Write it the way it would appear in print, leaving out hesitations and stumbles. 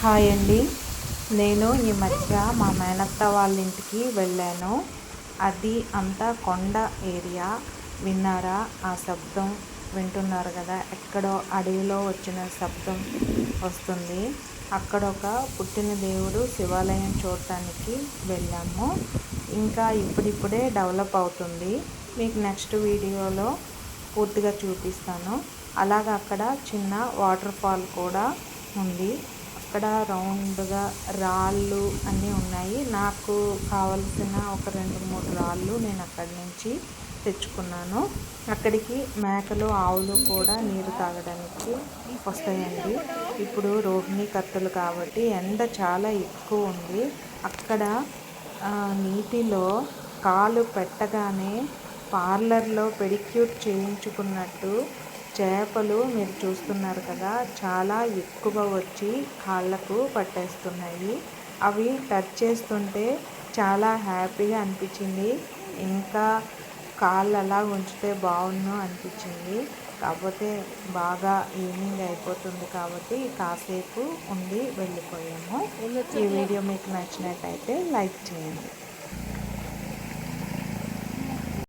Hi అండి. నేను ఈ మధ్య మా మేనత్త వాళ్ళ ఇంటికి వెళ్ళాను. అది అంతా కొండ ఏరియా. విన్నారా ఆ శబ్దం? వింటున్నారు కదా, ఎక్కడో అడవిలో వచ్చిన శబ్దం వస్తుంది. అక్కడ ఒక పుట్టిన దేవుడు శివాలయం చూడటానికి వెళ్ళాము. ఇంకా ఇప్పుడిప్పుడే డెవలప్ అవుతుంది. మీకు నెక్స్ట్ వీడియోలో పూర్తిగా చూపిస్తాను. అలాగే అక్కడ చిన్న వాటర్ ఫాల్ కూడా ఉంది. అక్కడ రౌండ్గా రాళ్ళు అన్నీ ఉన్నాయి. నాకు కావలసిన ఒక 2-3 రాళ్ళు నేను అక్కడి నుంచి తెచ్చుకున్నాను. అక్కడికి మేకలు, ఆవులు కూడా నీరు తాగడానికి వస్తాయండి. ఇప్పుడు రోహిణి కత్తులు కాబట్టి ఎండ చాలా ఎక్కువ ఉంది. అక్కడ నీటిలో కాలు పెట్టగానే పార్లర్లో పెడిక్యూర్ చేయించుకున్నట్టు చేపలు మీరు చూస్తున్నారు కదా, చాలా ఎక్కువ వచ్చి కాళ్ళకు పట్టేస్తున్నాయి. అవి టచ్ చేస్తుంటే చాలా హ్యాపీగా అనిపించింది. ఇంకా కాళ్ళు అలా ఉంచితే బాగుండు అనిపించింది. కాకపోతే బాగా ఈవినింగ్ అయిపోతుంది కాబట్టి కాసేపు ఉండి వెళ్ళిపోయాము. ఈ వీడియో మీకు నచ్చినట్టయితే లైక్ చేయండి.